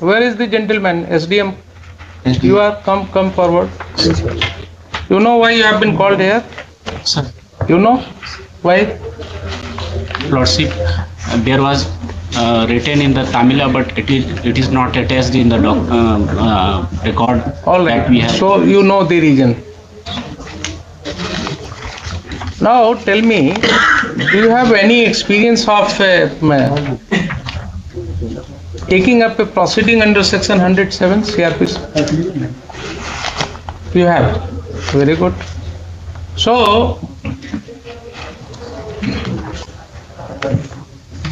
Where is the gentleman, SDM? You are come forward. You know why you have been called here? Sir, You know why? Lordship, there was written in the Tamil, but it is not attached in the record All that we right. have. So you know the reason. Now tell me, do you have any experience of taking up a proceeding under section 107 CRPC? You have. Very good. So,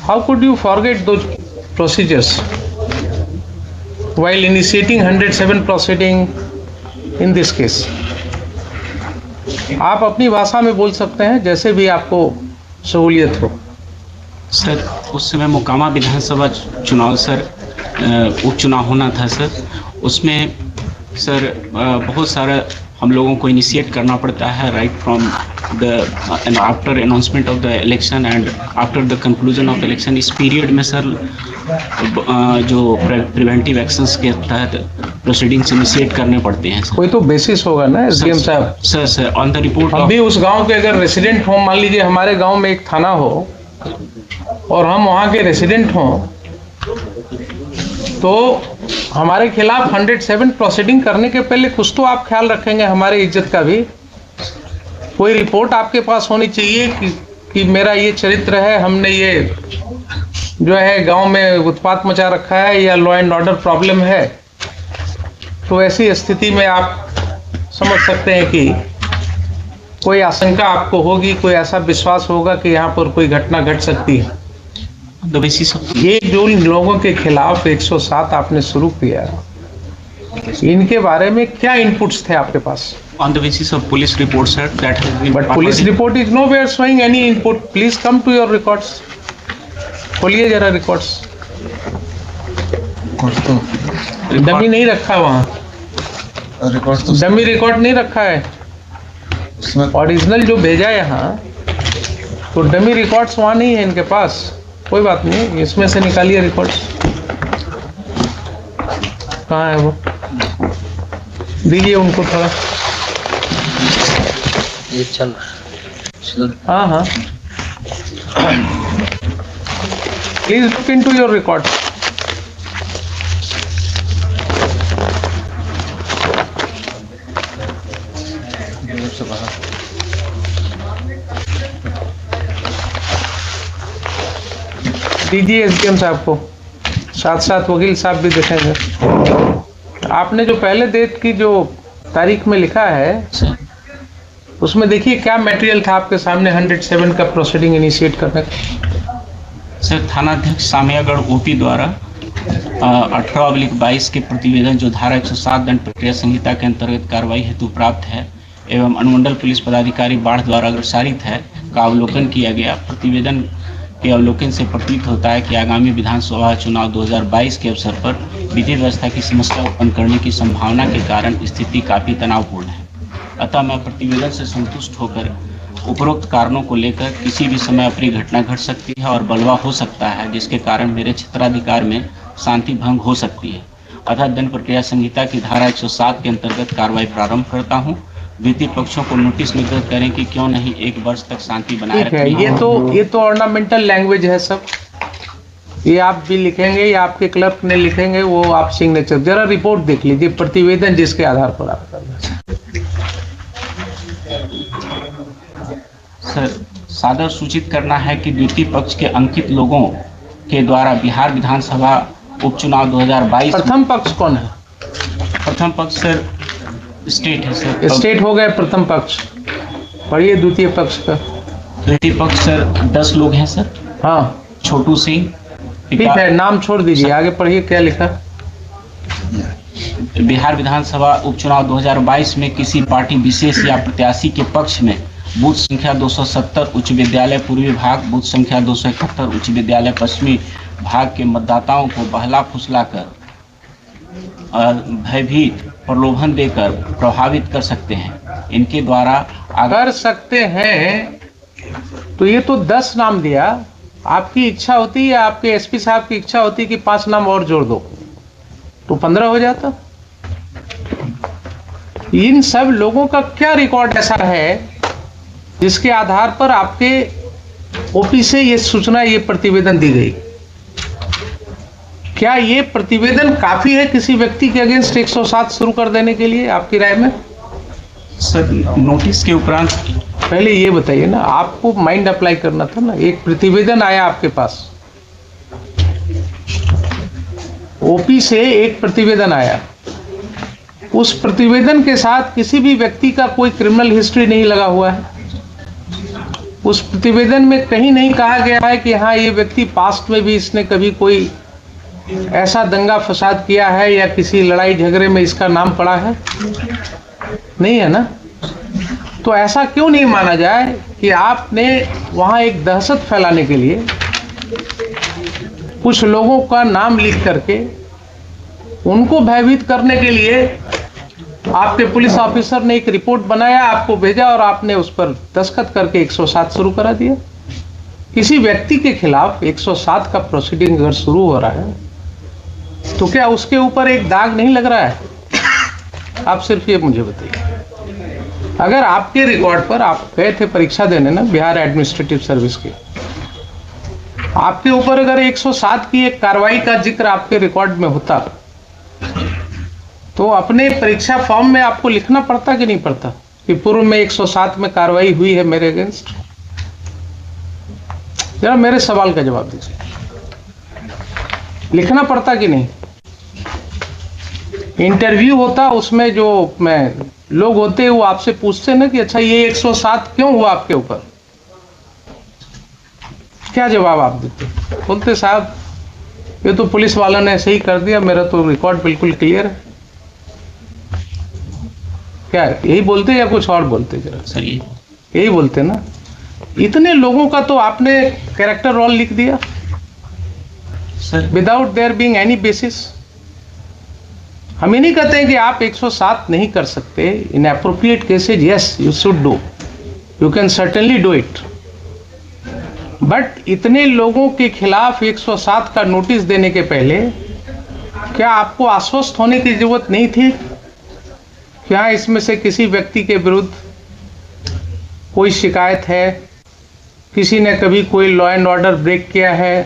how could you forget those procedures while initiating 107 proceeding in this case? आप अपनी भाषा में बोल सकते हैं जैसे भी आपको सहूलियत हो। सर, उस समय मोकामा विधानसभा चुनाव सर उपचुनाव होना था सर। उसमें सर बहुत सारा हम लोगों को इनिशिएट करना पड़ता है right from the after announcement of the election and after the conclusion of election. इस पीरियड में सर जो प्रिवेंटिव एक्शंस के तहत प्रोसीडिंग्स इनिशिएट करने पड़ते हैं। कोई तो बेसिस होगा ना एसडीएम साहब। सर ऑन द रिपोर्ट हम भी उस गांव के अगर रेसिडेंट हों, मान लीजिए हमारे गांव में एक थाना हो और हम वहां के रेसिडेंट हों, तो हमारे खिलाफ 107 प्रोसीडिंग करने के पहले कुछ तो आप ख्याल रखेंगे हमारे इज्जत का भी। कोई रिपोर्ट आपके पास होनी चाहिए कि मेरा ये चरित्र है, हमने ये जो है गांव में उत्पात मचा रखा है या लॉ एंड ऑर्डर प्रॉब्लम है। तो ऐसी स्थिति में आप समझ सकते हैं कि कोई आशंका आपको होगी, कोई ऐसा विश्वास होगा कि यहाँ पर कोई घटना घट सकती है। ये जो लोगों के खिलाफ 107 आपने शुरू किया, इनके बारे में क्या इनपुट्स थे आपके पास? On the basis of police reports, sir, that has been. But police report is nowhere showing any input. Please come to your records. खोलिए जरा रिकॉर्ड्स। डमी नहीं रखा वहाँ, डमी रिकॉर्ड नहीं रखा है, ओरिजिनल जो भेजा है यहाँ, तो डमी रिकॉर्ड्स वहाँ नहीं है इनके पास। कोई बात नहीं, इसमें से निकालिए रिकॉर्ड्स। कहाँ है वो? दीजिए उनको थोड़ा। ये चल। हाँ हाँ, please look into your record. दीजिए एसडीएम साहब को, साथ साथ वकील साहब भी देखेंगे। आपने जो पहले डेट की जो तारीख में लिखा है उसमें देखिए क्या मटेरियल था आपके सामने 107 का प्रोसीडिंग इनिशिएट करने का। सर, थानाध्यक्ष सामियागढ़ ओपी द्वारा 18/22 के प्रतिवेदन जो धारा 107 दंड प्रक्रिया संहिता के अंतर्गत कार्रवाई हेतु प्राप्त है एवं अनुमंडल पुलिस पदाधिकारी बाढ़ द्वारा अग्रसारित है का अवलोकन किया गया। प्रतिवेदन के अवलोकन से प्रतीत होता है कि आगामी विधानसभा चुनाव 2022 के अवसर पर विधि व्यवस्था की समस्या उत्पन्न करने की संभावना के कारण स्थिति काफ़ी तनावपूर्ण है। अतः मैं प्रतिवेदन से संतुष्ट होकर उपरोक्त कारणों को लेकर किसी भी समय अप्रिय घटना घट सकती है और बलवा हो सकता है, जिसके कारण मेरे क्षेत्राधिकार में शांति भंग हो सकती है। अतः दंड प्रक्रिया संहिता की धारा 107 के अंतर्गत कार्रवाई प्रारंभ करता हूँ। द्वितीय पक्षों को नोटिस निर्गत करें कि क्यों नहीं 1 वर्ष तक शांति बनाए रखें। ये तो ऑर्नामेंटल लैंग्वेज है सब, ये आप भी लिखेंगे या आपके क्लर्क ने लिखेंगे, वो आप सिग्नेचर। जरा रिपोर्ट देख लीजिए, प्रतिवेदन जिसके आधार पर आप कर रहे हैं। सर, सादर सूचित करना है कि द्वितीय पक्ष के अंकित लोगों के द्वारा बिहार विधानसभा उपचुनाव 2022। प्रथम पक्ष कौन है? प्रथम पक्ष सर स्टेट है सर। स्टेट हो गए प्रथम पक्ष, पढ़िए द्वितीय पक्ष का। द्वितीय पक्ष सर 10 लोग हैं सर। हाँ, छोटू सिंह। ठीक है, नाम छोड़ दीजिए, आगे पढ़िए क्या लिखा। बिहार विधानसभा उपचुनाव 2022 में किसी पार्टी विशेष या प्रत्याशी के पक्ष में बूथ संख्या 270 उच्च विद्यालय पूर्वी भाग, बूथ संख्या 271 उच्च विद्यालय पश्चिमी भाग के मतदाताओं को बहला फुसला कर भयभीत प्रलोभन देकर प्रभावित कर सकते हैं। इनके द्वारा कर सकते हैं, तो ये तो 10 नाम दिया। आपकी इच्छा होती है, आपके एसपी साहब की इच्छा होती है कि 5 नाम और जोड़ दो, तो 15 हो जाता। इन सब लोगों का क्या रिकॉर्ड ऐसा है जिसके आधार पर आपके ओपी से ये सूचना, ये प्रतिवेदन दी गई? क्या ये प्रतिवेदन काफी है किसी व्यक्ति के अगेंस्ट 107 शुरू कर देने के लिए, आपकी राय में? सर, नोटिस के उपरांत पहले ये बताइए ना, आपको माइंड अप्लाई करना था ना। एक प्रतिवेदन आया आपके पास, ओपी से एक प्रतिवेदन आया, उस प्रतिवेदन के साथ किसी भी व्यक्ति का कोई क्रिमिनल हिस्ट्री नहीं लगा हुआ है। उस प्रतिवेदन में कहीं नहीं कहा गया है कि हाँ ये व्यक्ति पास्ट में भी इसने कभी कोई ऐसा दंगा फसाद किया है या किसी लड़ाई झगड़े में इसका नाम पड़ा है, नहीं है ना। तो ऐसा क्यों नहीं माना जाए कि आपने वहाँ एक दहशत फैलाने के लिए कुछ लोगों का नाम लिख करके उनको भयभीत करने के लिए आपके पुलिस ऑफिसर ने एक रिपोर्ट बनाया, आपको भेजा और आपने उस पर दस्तखत करके 107 शुरू करा दिया। किसी व्यक्ति के खिलाफ 107 का प्रोसीडिंग अगर शुरू हो रहा है तो क्या उसके ऊपर एक दाग नहीं लग रहा है? आप सिर्फ ये मुझे बताइए। अगर आपके रिकॉर्ड पर, आप गए थे परीक्षा देने ना बिहार एडमिनिस्ट्रेटिव सर्विस की, आपके ऊपर अगर 107 की एक कार्रवाई का जिक्र आपके रिकॉर्ड में होता तो अपने परीक्षा फॉर्म में आपको लिखना पड़ता कि नहीं पड़ता कि पूर्व में 107 में कार्रवाई हुई है मेरे अगेंस्ट? जरा मेरे सवाल का जवाब दीजिए, लिखना पड़ता कि नहीं? इंटरव्यू होता, उसमें जो लोग होते हैं वो आपसे पूछते ना कि अच्छा ये 107 क्यों हुआ आपके ऊपर, क्या जवाब आप देते? बोलते साहब ये तो पुलिस वालों ने ऐसे ही कर दिया, मेरा तो रिकॉर्ड बिल्कुल क्लियर है। क्या यही बोलते या कुछ और बोलते? जरा सर यही बोलते ना। इतने लोगों का तो आपने कैरेक्टर रोल लिख दिया sir, without their being any basis. हम ये नहीं कहते हैं कि आप 107 नहीं कर सकते। इन appropriate cases yes you should do, you can certainly do it, but इतने लोगों के खिलाफ 107 का नोटिस देने के पहले क्या आपको आश्वस्त होने की जरूरत नहीं थी? क्या इसमें से किसी व्यक्ति के विरुद्ध कोई शिकायत है, किसी ने कभी कोई लॉ एंड ऑर्डर ब्रेक किया है,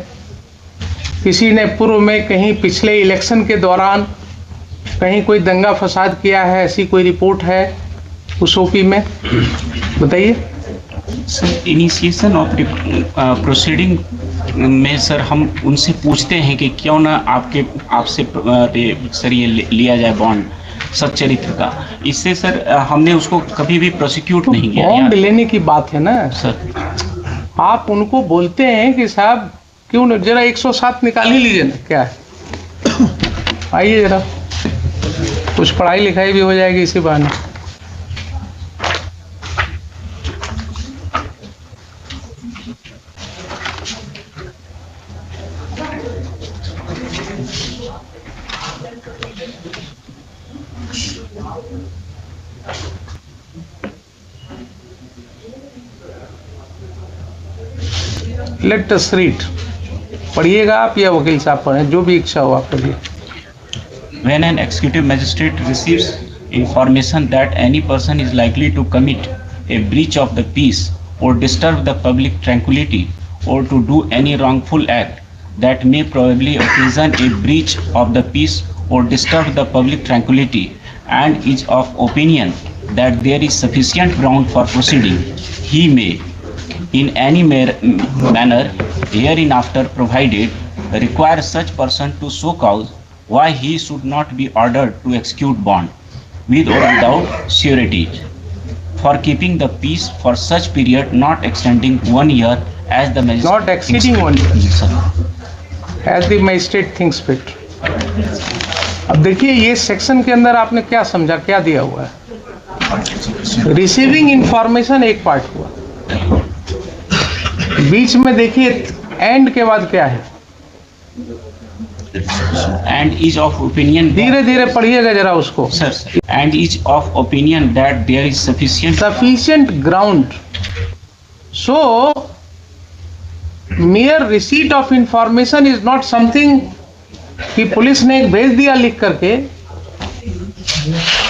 किसी ने पूर्व में कहीं पिछले इलेक्शन के दौरान कहीं कोई दंगा फसाद किया है, ऐसी कोई रिपोर्ट है उस ओपी में? बताइए। सर, इनिशिएशन ऑफ प्रोसीडिंग में सर हम उनसे पूछते हैं कि क्यों ना आपसे सर ये लिया जाए बॉन्ड सच्चरित्र का। इससे सर हमने उसको कभी भी प्रोसिक्यूट नहीं किया। बॉन्ड लेने की बात है ना सर, आप उनको बोलते हैं कि साहब क्यों न जरा 107 निकाल ही लीजिए ना, क्या है, आइए जरा, कुछ पढ़ाई लिखाई भी हो जाएगी इसी बहाने। Let us read. पढ़िएगा आप या वकील साहब पढ़ें, जो भी इच्छा हो आप पढ़िए। When an executive magistrate receives information that any person is likely to commit a breach of the peace or disturb the public tranquility or to do any wrongful act that may probably occasion a breach of the peace or disturb the public tranquility and is of opinion that there is sufficient ground for proceeding, he may in any manner hereinafter provided require such person to show cause why he should not be ordered to execute bond with or without surety for keeping the peace for such period not extending 1 year as the magistrate Not exceeding 1 year. Sir. As the magistrate thinks fit. अब देखिए ये section के अंदर आपने क्या समझा, क्या दिया हुआ है? रिसीविंग इंफॉर्मेशन एक पार्ट हुआ, बीच में देखिए एंड के बाद क्या है? And is of opinion धीरे धीरे पढ़िएगा जरा उसको। sir, and is of opinion that there is sufficient ground. So mere receipt of information is not something कि पुलिस ने एक भेज दिया लिख करके,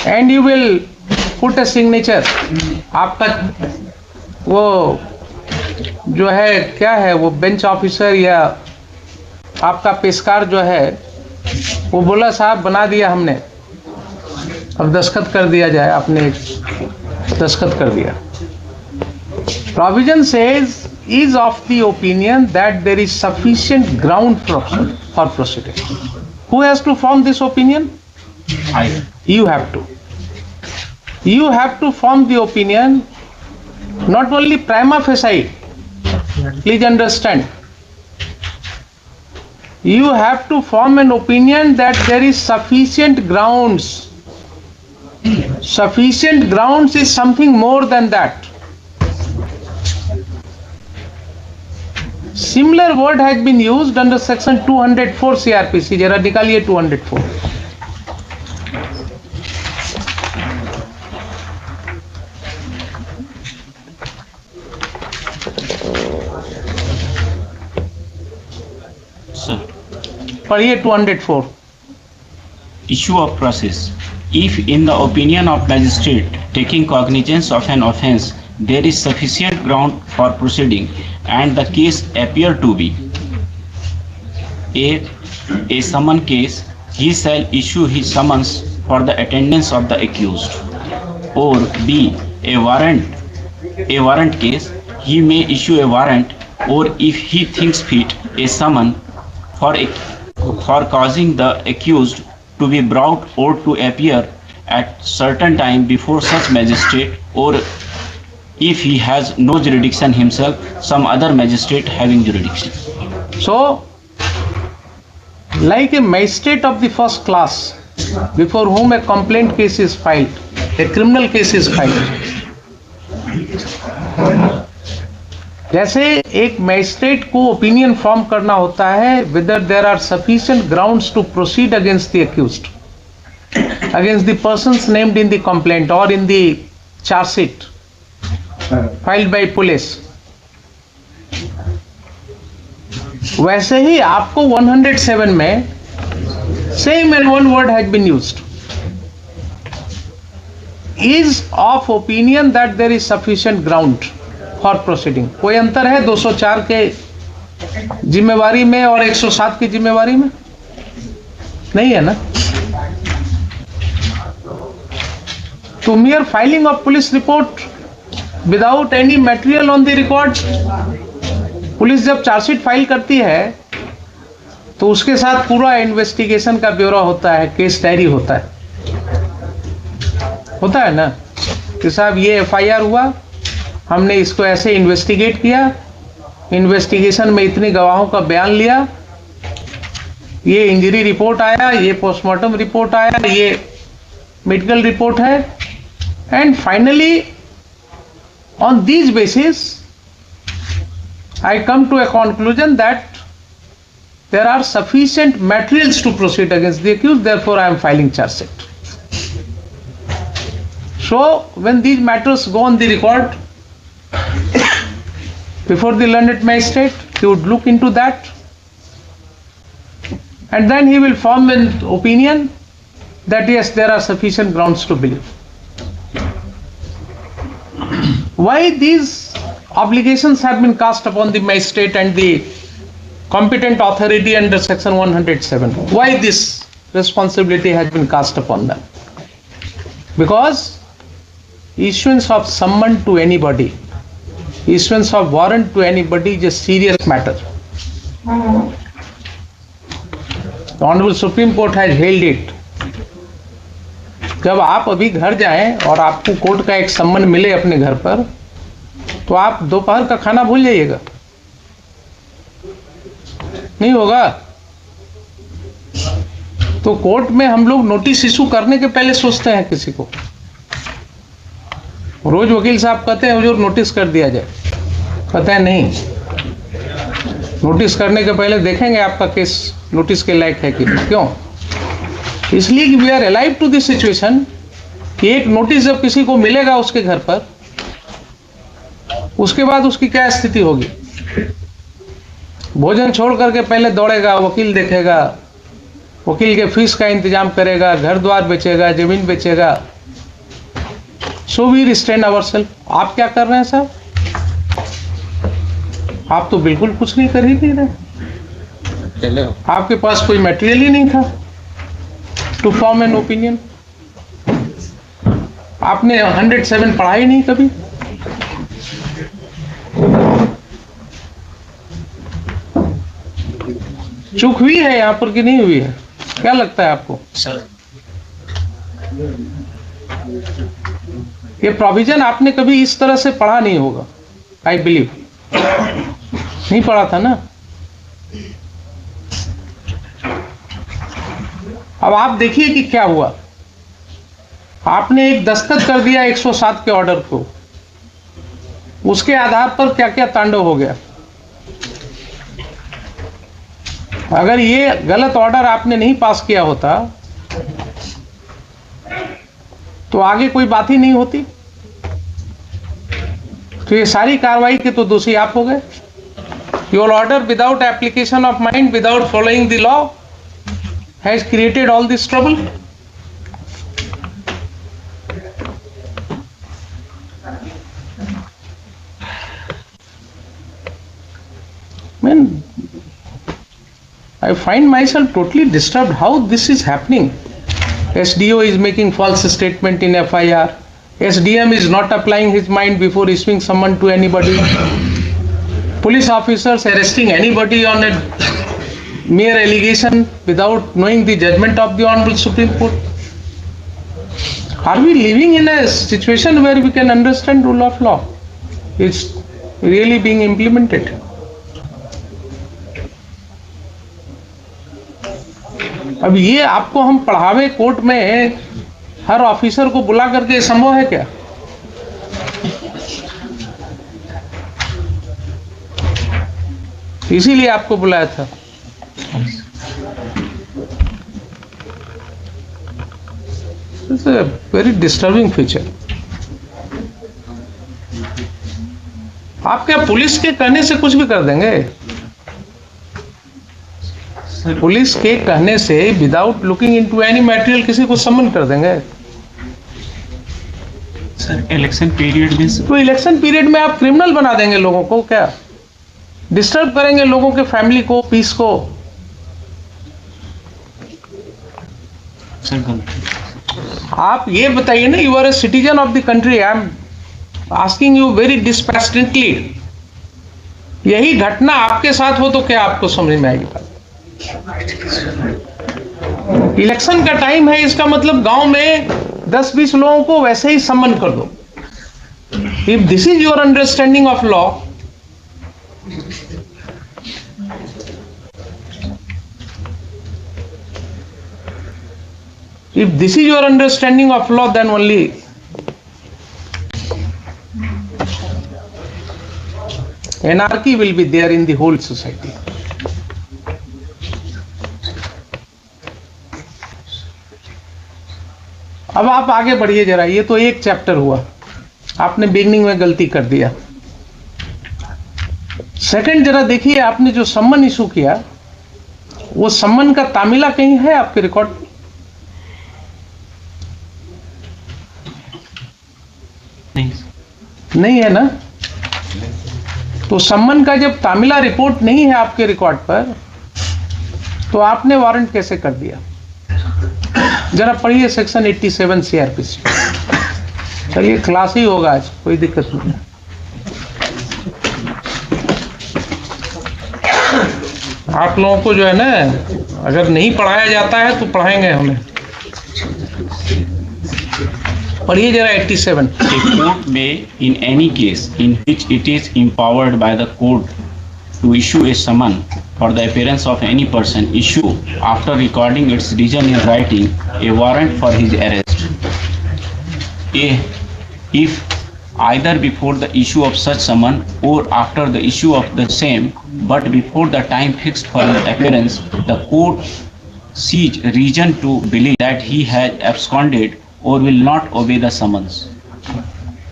and you will put a signature, आपका वो जो है क्या है, वो बेंच ऑफिसर या आपका पेशकार जो है वो बोला साहब बना दिया हमने, अब दस्तखत कर दिया जाए, आपने दस्तखत कर दिया। Provision says is of the opinion that there is sufficient ground for proceeding. Who has to form this opinion? You have to. You have to form the opinion, not only prima facie. Please understand. You have to form an opinion that there is sufficient grounds. Sufficient grounds is something more than that. Similar word has been used under section 204 CRPC. जरा निकालिए 204। पढ़िए 204। Issue of process. If in the opinion of magistrate taking cognizance of an offence there is sufficient ground for proceeding and the case appear to be a summon case, he shall issue his summons for the attendance of the accused, or B, a warrant case, he may issue a warrant, or if he thinks fit, a summon for causing the accused to be brought or to appear at certain time before such magistrate, or if he has no jurisdiction himself, some other magistrate having jurisdiction. So, like a magistrate of the first class before whom a complaint case is filed, a criminal case is filed, जैसे एक magistrate को opinion form करना होता है whether there are sufficient grounds to proceed against the accused, against the persons named in the complaint or in the charge sheet filed by police, वैसे ही आपको 107 में same and one word has been used, is of opinion that there is sufficient ground for proceeding. कोई अंतर है 204 के जिम्मेवारी में और 107 की जिम्मेवारी में? नहीं है ना। तो mere filing of police report without any material on the record, police जब चार्जशीट फाइल करती है तो उसके साथ पूरा इन्वेस्टिगेशन का ब्यौरा होता है, केस डायरी होता है ना कि साहब ये एफआईआर हुआ, हमने इसको ऐसे इन्वेस्टिगेट किया, इन्वेस्टिगेशन में इतने गवाहों का बयान लिया, ये इंजरी रिपोर्ट आया, ये पोस्टमार्टम रिपोर्ट आया, ये मेडिकल रिपोर्ट है, and finally on these basis I come to a conclusion that there are sufficient materials to proceed against the accused, therefore I am filing charge sheet. So when these matters go on the record before the learned magistrate, he would look into that and then he will form an opinion that yes, there are sufficient grounds to believe. Why these obligations have been cast upon the magistrate and the competent authority under section 107? Why this responsibility has been cast upon them? Because issuance of summon to anybody, issuance of warrant to anybody is a serious matter. The Honorable Supreme Court has held it. जब आप अभी घर जाएं और आपको court का एक सम्मन मिले अपने घर पर, तो आप दोपहर का खाना भूल जाइएगा, नहीं होगा। तो कोर्ट में हम लोग नोटिस इशू करने के पहले सोचते हैं किसी को, रोज वकील साहब कहते हैं हुजूर नोटिस कर दिया जाए, कहते हैं नहीं, नोटिस करने के पहले देखेंगे आपका केस नोटिस के लायक है कि क्यों। इसलिए कि we are alive to this situation कि एक नोटिस जब किसी को मिलेगा उसके घर पर, उसके बाद उसकी क्या स्थिति होगी। भोजन छोड़ करके पहले दौड़ेगा, वकील देखेगा, वकील के फीस का इंतजाम करेगा, घर द्वार बेचेगा, जमीन बेचेगा। So we restrain ourself. आप क्या कर रहे हैं साहब? आप तो बिल्कुल कुछ नहीं कर ही नहीं रहे। आपके पास कोई मटेरियल ही नहीं था टू फॉर्म एन ओपिनियन। आपने 107 पढ़ा ही नहीं कभी। चूक हुई है यहाँ पर कि नहीं हुई है? क्या लगता है आपको? सर, ये प्रोविजन आपने कभी इस तरह से पढ़ा नहीं होगा, आई बिलीव। नहीं पढ़ा था ना। अब आप देखिए कि क्या हुआ। आपने एक दस्तखत कर दिया 107 के ऑर्डर को, उसके आधार पर क्या क्या तांडव हो गया। अगर ये गलत ऑर्डर आपने नहीं पास किया होता तो आगे कोई बात ही नहीं होती। तो ये सारी कार्रवाई के तो दोषी आप हो गए। Your order without application of mind, without following the law has created all this trouble. I find myself totally disturbed how this is happening. SDO is making false statement in FIR. SDM is not applying his mind before issuing summon to anybody. Police officers arresting anybody on a mere allegation without knowing the judgment of the Honorable Supreme Court. Are we living in a situation where we can understand rule of law? It's really being implemented. अब ये आपको हम पढ़ावे court में हर officer को बुला करके संभव है क्या? इसीलिए आपको बुलाया था। It's a very disturbing feature. आप क्या पुलिस के कहने से कुछ भी कर देंगे? पुलिस के कहने से without looking into any material किसी को समन कर देंगे? सर, इलेक्शन पीरियड में तो इलेक्शन पीरियड में आप क्रिमिनल बना देंगे लोगों को क्या? डिस्टर्ब करेंगे लोगों के फैमिली को, पीस को। सर, आप ये बताइए ना, you are a citizen of the country. I am asking you very dispassionately. यही घटना आपके साथ हो तो क्या आपको समझ में आएगी बात? इलेक्शन का टाइम है, इसका मतलब गांव में 10-20 लोगों को वैसे ही सम्मन कर दो। If this is your understanding of law, if this is your understanding of law, then only anarchy will be there in the whole society. अब आप आगे बढ़िए जरा। ये तो एक चैप्टर हुआ, आपने बिगनिंग में गलती कर दिया। सेकंड जरा देखिए, आपने जो सम्मन इशू किया, वो सम्मन का तामिला कहीं है आपके रिकॉर्ड? नहीं है ना? तो सम्मन का जब तामिला रिपोर्ट नहीं है आपके रिकॉर्ड पर, तो आपने वारंट कैसे कर दिया? जरा पढ़िए सेक्शन 87 CRPC। चलिए, क्लास ही होगा आज, कोई दिक्कत नहीं है। आप लोगों को जो है ना, अगर नहीं पढ़ाया जाता है तो पढ़ाएंगे हमें। पढ़िए जरा 87। A court may, in any case in which it is empowered by the court to issue a summon for the appearance of any person, issue, after recording its reason in writing, a warrant for his arrest. If either before the issue of such summon or after the issue of the same, but before the time fixed for his appearance, the court sees reason to believe that he has absconded or will not obey the summons.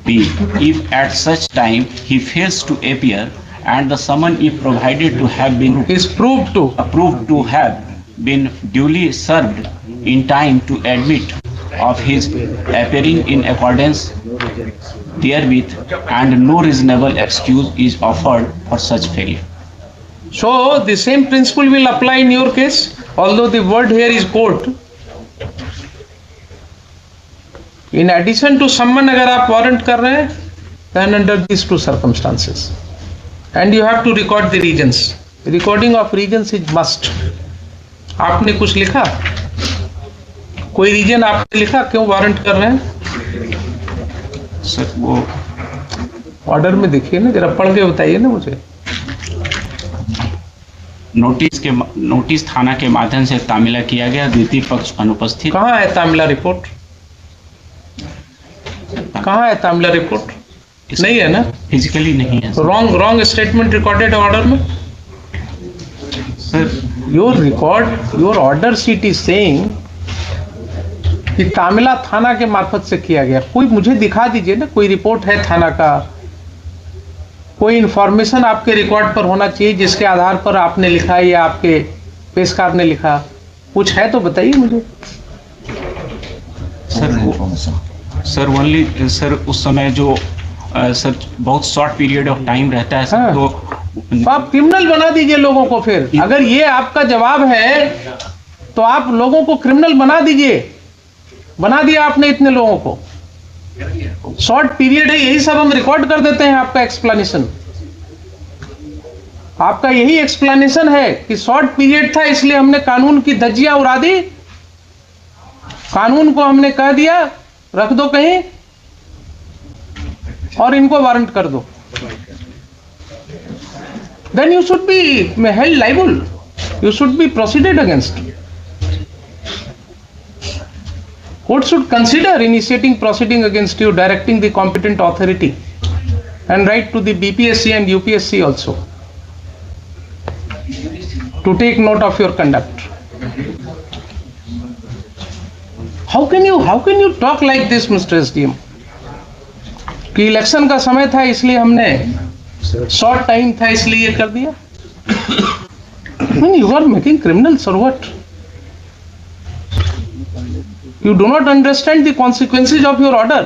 B. If at such time he fails to appear and the summon is provided to have been is proved to approved to have been duly served in time to admit of his appearing in accordance therewith, and no reasonable excuse is offered for such failure. So the same principle will apply in your case, although the word here is court. In addition to summon अगर आप warrant कर रहे हैं, then under these two circumstances, and you have to record the regions. Recording of regions is must. आपने कुछ लिखा, कोई reason आपने लिखा क्यों वारंट कर रहे हैं? सर वो ऑर्डर में देखिए ना, जरा पढ़ के बताइए ना मुझे। नोटिस थाना के माध्यम से तामिला किया गया, द्वितीय पक्ष अनुपस्थित। कहाँ है तामिला रिपोर्ट? कहाँ है तामिला रिपोर्ट? नहीं है ना, फिजिकली नहीं है। रॉन्ग स्टेटमेंट रिकॉर्डेड ऑर्डर में। Sir your order sheet is saying कि तामिला थाना के मार्फत से किया गया। कोई मुझे दिखा दीजिए ना, कोई रिपोर्ट है थाना का, कोई इंफॉर्मेशन आपके रिकॉर्ड पर होना चाहिए जिसके आधार पर आपने लिखा या आपके पेशकार ने लिखा, कुछ है तो बताइए मुझे। सर ओनली सर उस समय जो सर बहुत शॉर्ट पीरियड ऑफ टाइम रहता है सर। हाँ। तो आप क्रिमिनल बना दीजिए लोगों को। फिर अगर ये आपका जवाब है तो आप लोगों को क्रिमिनल बना दीजिए। बना दिया आपने इतने लोगों को, शॉर्ट पीरियड है, यही सब हम रिकॉर्ड कर देते हैं। आपका एक्सप्लेनेशन, आपका यही एक्सप्लेनेशन है कि शॉर्ट पीरियड था इसलिए हमने कानून की धज्जियां उड़ा दी, कानून को हमने कह दिया रख दो कहीं और इनको वारंट कर दो। Then you should be held liable. You should be proceeded against. Court should consider initiating proceeding against you, directing the competent authority, and write to the BPSC and UPSC also to take note of your conduct. How can you talk like this, Mr. SDM? कि election का समय था इसलिए हमने, short time था इसलिए ये कर दिया। When you are making criminals or what? You do not understand the consequences of your order.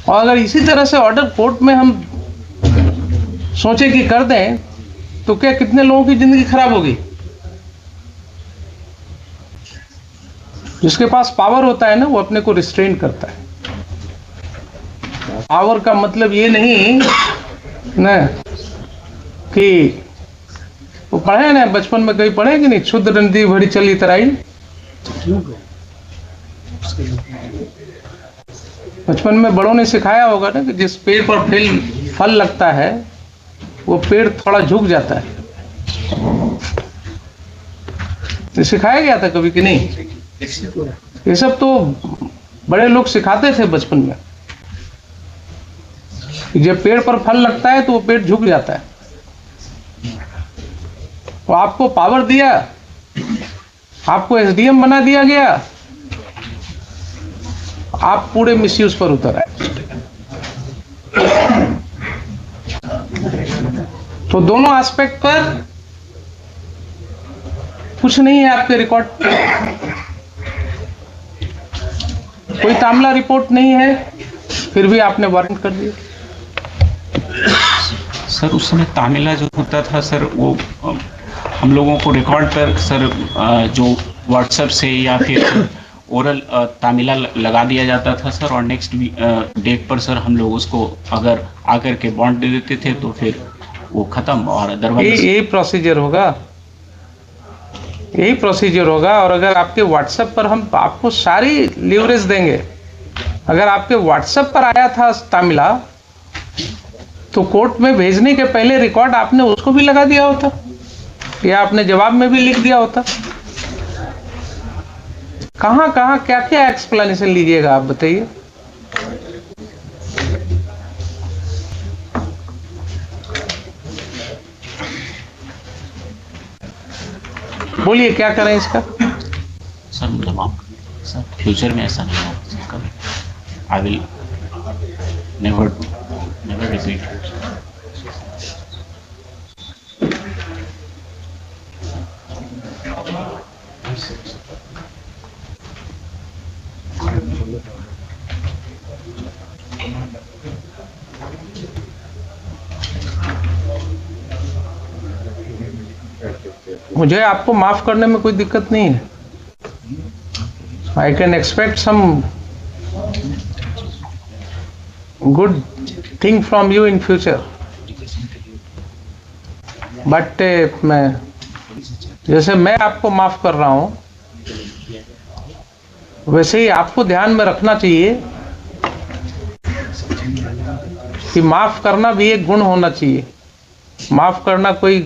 और अगर इसी तरह से ऑर्डर कोर्ट में हम सोचे कि कर दें तो क्या कितने लोगों की जिंदगी खराब होगी। जिसके पास पावर होता है ना वो अपने को रिस्ट्रेन करता है। पावर का मतलब ये नहीं ना कि वो पढ़े ना, बचपन में कहीं पढ़े कि नहीं, क्षुद्र नदी भरी चली तराई। बचपन में बड़ों ने सिखाया होगा ना कि जिस पेड़ पर फल लगता है वो पेड़ थोड़ा झुक जाता है। ये सिखाया गया था कभी कि नहीं? ये सब तो बड़े लोग सिखाते थे बचपन में। जब पेड़ पर फल लगता है तो वो पेड़ झुक जाता है। वो आपको पावर दिया, आपको एसडीएम बना दिया गया, आप पूरे मिसयूज पर उतर आए। तो दोनों एस्पेक्ट पर कुछ नहीं है आपके रिकॉर्ड, कोई तामिला रिपोर्ट नहीं है, फिर भी आपने वारंट कर दिया। सर उस समय तामिला जो होता था सर वो हम लोगों को रिकॉर्ड पर सर जो व्हाट्सएप से या फिर ओरल तामिला लगा दिया जाता था सर, और नेक्स्ट डेट पर सर हम लोग उसको अगर आकर के बॉन्ड दे देते थे तो फिर वो खत्म। और अदरवाइज यही प्रोसीजर होगा, यही प्रोसीजर होगा। और अगर आपके व्हाट्सएप पर हम आपको सारी लीवरेज देंगे, अगर आपके व्हाट्सएप पर आया था तामिला तो कोर्ट में भेजने के पहले रिकॉर्ड आपने उसको भी लगा दिया होता या आपने जवाब में भी लिख दिया होता। कहाँ कहाँ क्या क्या एक्सप्लेनेशन लीजिएगा आप बताइए। बोलिए क्या करें इसका। सर मतलब सर फ्यूचर में ऐसा नहीं होगा। I will never repeat. मुझे आपको माफ करने में कोई दिक्कत नहीं है। I can expect some good thing from you in future, but जैसे मैं आपको माफ कर रहा हूं वैसे ही आपको ध्यान में रखना चाहिए कि माफ करना भी एक गुण होना चाहिए। माफ करना कोई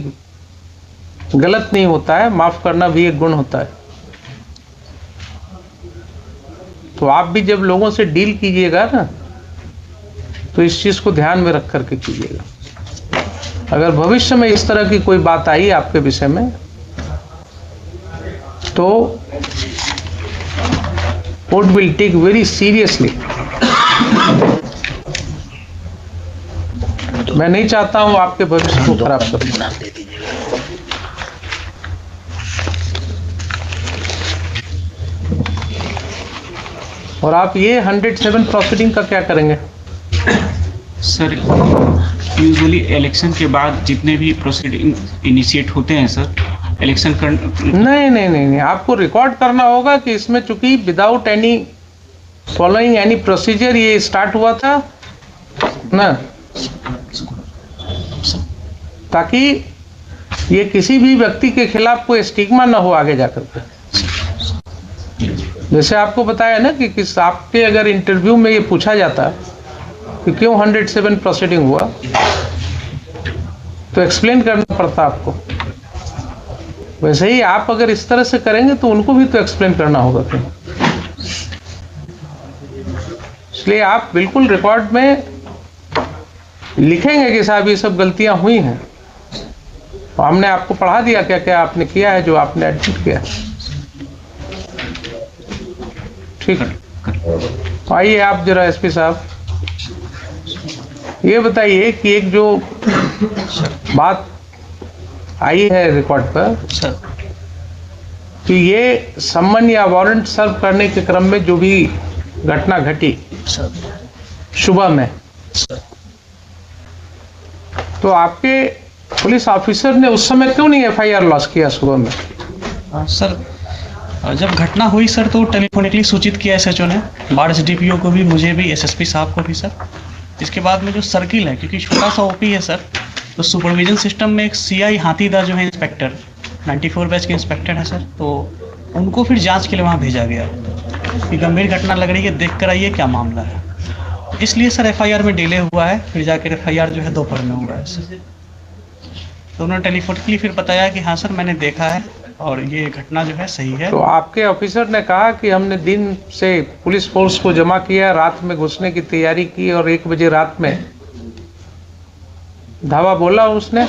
गलत नहीं होता है, माफ करना भी एक गुण होता है। तो आप भी जब लोगों से डील कीजिएगा ना तो इस चीज को ध्यान में रख करके कीजिएगा। अगर भविष्य में इस तरह की कोई बात आई आपके विषय में तो court will take very seriously. मैं नहीं चाहता हूं आपके भविष्य को खराब करना। और आप ये 107 प्रोसीडिंग का क्या करेंगे? सर यूजुअली इलेक्शन के बाद जितने भी प्रोसीडिंग इनिशिएट होते हैं सर, इलेक्शन कर नहीं, आपको रिकॉर्ड करना होगा कि इसमें चूंकि without any following any procedure ये स्टार्ट हुआ था ना, ताकि ये किसी भी व्यक्ति के खिलाफ कोई स्टिग्मा ना हो आगे जाकर के। जैसे आपको बताया ना कि किस आपके अगर इंटरव्यू में ये पूछा जाता कि क्यों 107 प्रोसीडिंग हुआ तो एक्सप्लेन करना पड़ता आपको। वैसे ही आप अगर इस तरह से करेंगे तो उनको भी तो एक्सप्लेन करना होगा फिर। इसलिए आप बिल्कुल रिकॉर्ड में लिखेंगे कि साहब ये सब गलतियां हुई हैं और हमने आपको पढ़ा दिया क्या क्या आपने किया है, जो आपने एडमिट किया। ठीक है, आइए आप जरा एसपी साहब ये बताइए कि एक जो बात आई है रिकॉर्ड पर कि ये सम्मन या वारंट सर्व करने के क्रम में जो भी घटना घटी सुबह में, तो आपके पुलिस ऑफिसर ने उस समय क्यों नहीं एफआईआर लॉन्च किया सुबह में? सर जब घटना हुई सर तो टेलीफोनिकली सूचित किया एसएचओ ने, बाढ़ एसडीपीओ को भी, मुझे भी, एसएसपी साहब को भी सर। इसके बाद में जो सर्किल है, क्योंकि छोटा सा ओपी है सर, तो सुपरविजन सिस्टम में एक सीआई हाथीदा जो है इंस्पेक्टर 94 बैच के इंस्पेक्टर है सर, तो उनको फिर जांच के लिए वहाँ भेजा गया कि गंभीर घटना लग रही है, देख कर आइए क्या मामला है। इसलिए सर एफआईआर में डिले हुआ है, फिर जाकर एफआईआर जो है दोपहर में हुआ है सर। तो उन्होंने टेलीफोनिकली फिर बताया कि हाँ सर मैंने देखा है और ये घटना जो है सही है। तो आपके ऑफिसर ने कहा कि हमने दिन से पुलिस फोर्स को जमा किया, रात में घुसने की तैयारी की और 1 बजे रात में धावा बोला उसने।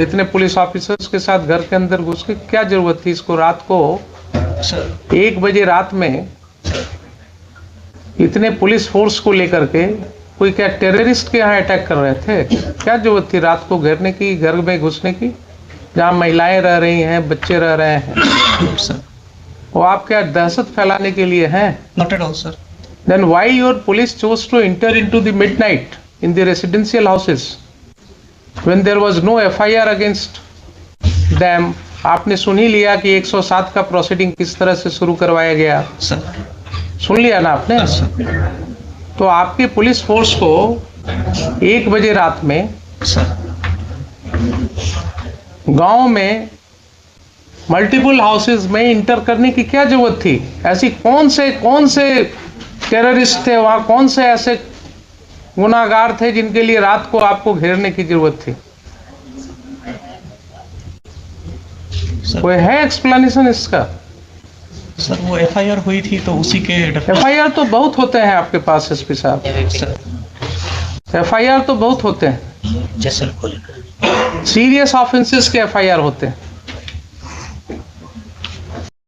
इतने पुलिस ऑफिसर्स के साथ घर के अंदर घुस के क्या जरूरत थी इसको? रात को 1 बजे रात में इतने पुलिस फोर्स को लेकर के कोई क्या टेररिस्ट के यहाँ अटैक कर रहे थे? क्या जरूरत थी रात को घेरने की, घर में घुसने की, जहाँ महिलाएं रह रही हैं, बच्चे रह रहे हैं? वो आप क्या दहशत फैलाने के लिए हैं? Not at all, sir. Then why your police chose to enter into the midnight in the residential houses when there was no FIR against them? आपने सुन ही लिया कि 107 का प्रोसीडिंग किस तरह से शुरू करवाया गया, Sir. सुन लिया ना आपने? तो आपके पुलिस फोर्स को 1 बजे रात में गांव में मल्टीपल हाउसेस में इंटर करने की क्या जरूरत थी? ऐसी कौन से टेररिस्ट थे वहां, कौन से ऐसे गुनाहगार थे जिनके लिए रात को आपको घेरने की जरूरत थी? कोई है एक्सप्लेनेशन इसका? सर वो एफआईआर हुई थी तो उसी के एफआईआर तो बहुत होते हैं आपके पास एसपी साहब, एफआईआर तो बहुत होते हैं, सीरियस ऑफेंसेस के एफआईआर होते हैं।